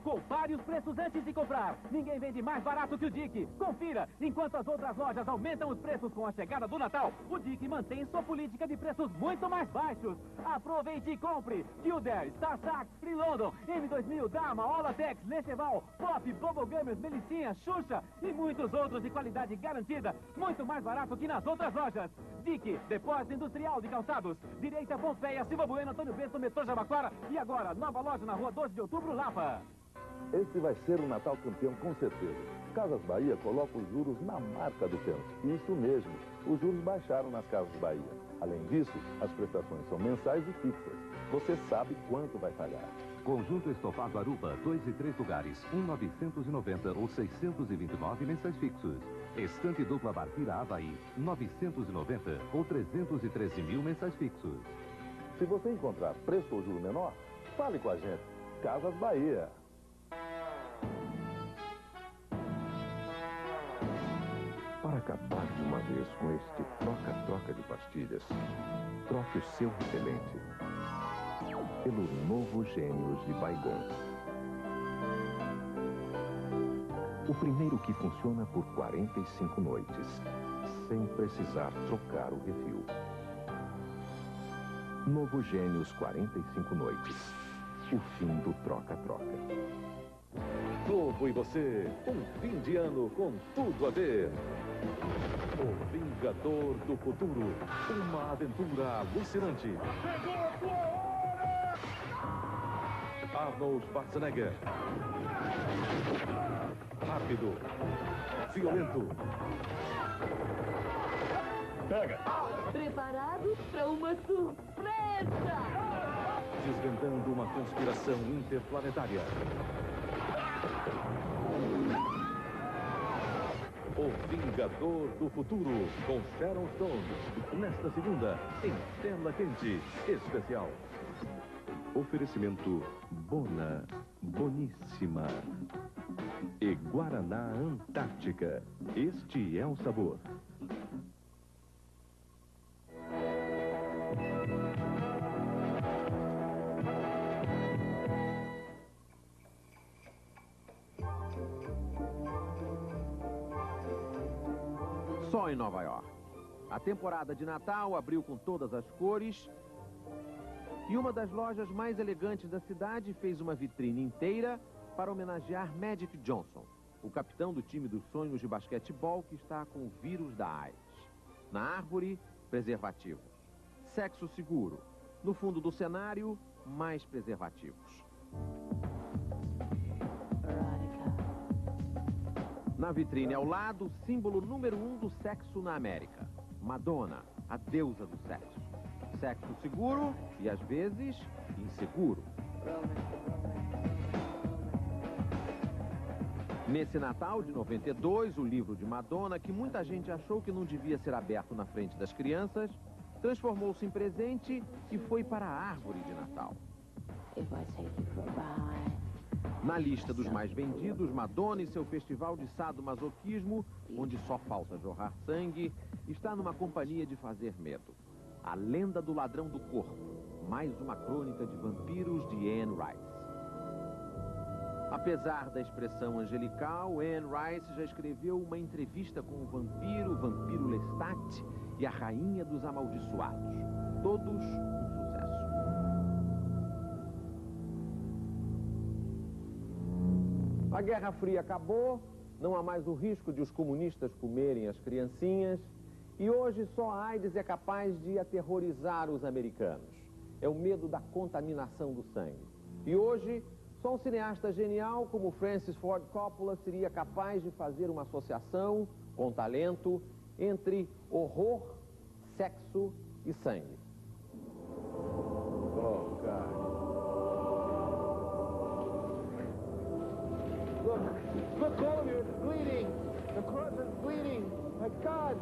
Compare os preços antes de comprar. Ninguém vende mais barato que o Dick. Confira. Enquanto as outras lojas aumentam os preços com a chegada do Natal, o Dick mantém sua política de preços muito mais baixos. Aproveite e compre. Gilder, Star Sax, Free London, M2000, Dama, Olatex, Lecheval, Pop, Bubblegumers, Melicinha, Xuxa e muitos outros de qualidade garantida. Muito mais barato que nas outras lojas. Dick, Depósito Industrial de Calçados. Direita, Pompeia, Silva Bueno, Antônio Bento, Metrô Jabaquara. E agora, nova loja na rua 12 de outubro, Lapa.
Este vai ser um Natal campeão com certeza. Casas Bahia coloca os juros na marca do tempo. Isso mesmo, os juros baixaram nas Casas Bahia. Além disso, as prestações são mensais e fixas. Você sabe quanto vai pagar.
Conjunto estofado Aruba, 2 e 3 lugares, 1.990 ou 629 mensais fixos. Estante dupla Barquira Havaí, 990 ou 313.000 mensais fixos.
Se você encontrar preço ou juro menor, fale com a gente. Casas Bahia.
Para acabar de uma vez com este troca-troca de pastilhas, troque o seu repelente pelo novo Gênios de Baygon. O primeiro que funciona por 45 noites, sem precisar trocar o refil. Novo Gênios 45 noites. O fim do troca-troca.
Globo e você, um fim de ano com tudo a ver. O Vingador do Futuro, uma aventura alucinante.
Chegou a sua hora!
Arnold Schwarzenegger. Rápido, violento.
Pega!
Preparados para uma surpresa!
Desvendando uma conspiração interplanetária. O Vingador do Futuro, com Sharon Stone. Nesta segunda, em Tela Quente Especial.
Oferecimento Bona, Boníssima e Guaraná Antártica. Este é o sabor.
Só em Nova York. A temporada de Natal abriu com todas as cores e uma das lojas mais elegantes da cidade fez uma vitrine inteira para homenagear Magic Johnson, o capitão do time dos sonhos de basquetebol que está com o vírus da AIDS. Na árvore, preservativos. Sexo seguro. No fundo do cenário, mais preservativos. Na vitrine ao lado, o símbolo número 1 do sexo na América. Madonna, a deusa do sexo. Sexo seguro e, às vezes, inseguro. Nesse Natal de 92, o livro de Madonna, que muita gente achou que não devia ser aberto na frente das crianças, transformou-se em presente e foi para a árvore de Natal. Na lista dos mais vendidos, Madonna e seu festival de sadomasoquismo, onde só falta jorrar sangue, está numa companhia de fazer medo. A Lenda do Ladrão do Corpo, mais uma crônica de vampiros de Anne Rice. Apesar da expressão angelical, Anne Rice já escreveu uma entrevista com o vampiro Lestat e a Rainha dos Amaldiçoados. Todos um sucesso. A Guerra Fria acabou, não há mais o risco de os comunistas comerem as criancinhas, e hoje só a AIDS é capaz de aterrorizar os americanos. É o medo da contaminação do sangue. E hoje, só um cineasta genial como Francis Ford Coppola seria capaz de fazer uma associação, com talento, entre horror, sexo e sangue.
Oh, God.
Look, all of you, it's bleeding. The cross is bleeding. My God.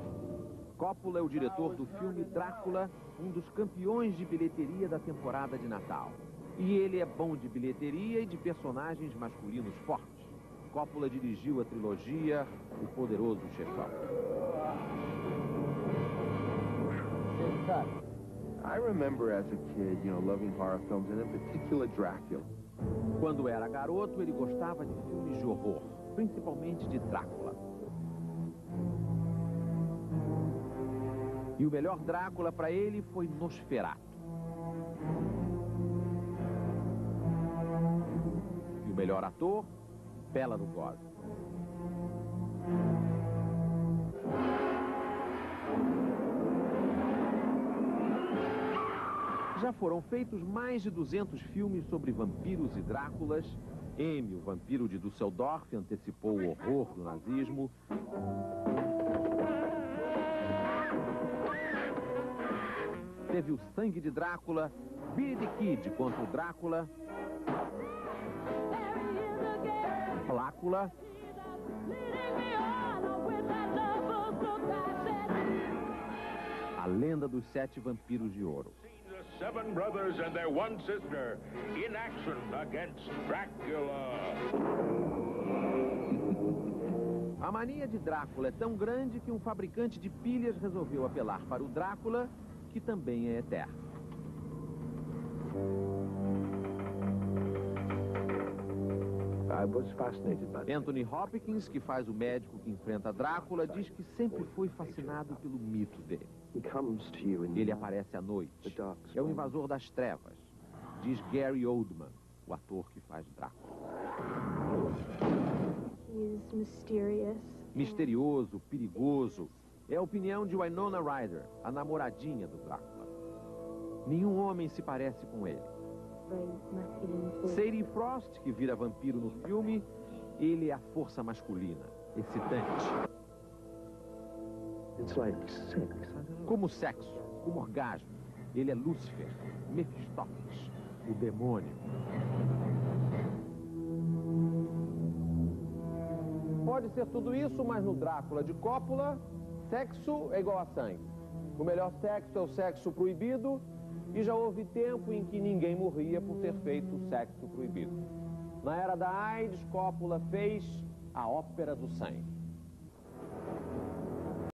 Coppola é o diretor do filme Drácula, um dos campeões de bilheteria da temporada de Natal. E ele é bom de bilheteria e de personagens masculinos fortes. Coppola dirigiu a trilogia O Poderoso Chefão.
I remember as a kid, loving horror films, and in particular Dracula.
Quando era garoto, ele gostava de filmes de horror, principalmente de Drácula. E o melhor Drácula para ele foi Nosferatu. E o melhor ator, Bela Lugosi. Já foram feitos mais de 200 filmes sobre vampiros e Dráculas. M, o vampiro de Düsseldorf, antecipou o horror do nazismo. Teve o Sangue de Drácula, Billy the Kid contra o Drácula, Blácula, A Lenda dos Sete Vampiros de Ouro.
Seven brothers and their one sister in action against Dracula.
A mania de Drácula é tão grande que um fabricante de pilhas resolveu apelar para o Drácula, que também é eterno. Anthony Hopkins, que faz o médico que enfrenta Drácula, diz que sempre foi fascinado pelo mito dele. Ele aparece à noite. É o invasor das trevas, diz Gary Oldman, o ator que faz Drácula. Misterioso, perigoso. É a opinião de Winona Ryder, a namoradinha do Drácula. Nenhum homem se parece com ele. Sadie Frost, que vira vampiro no filme, ele é a força masculina, excitante. Como sexo, como orgasmo, ele é Lúcifer, Mefistófeles, o demônio. Pode ser tudo isso, mas no Drácula de Coppola, sexo é igual a sangue. O melhor sexo é o sexo proibido, e já houve tempo em que ninguém morria por ter feito o sexo proibido. Na era da AIDS, Coppola fez A Ópera do Sangue.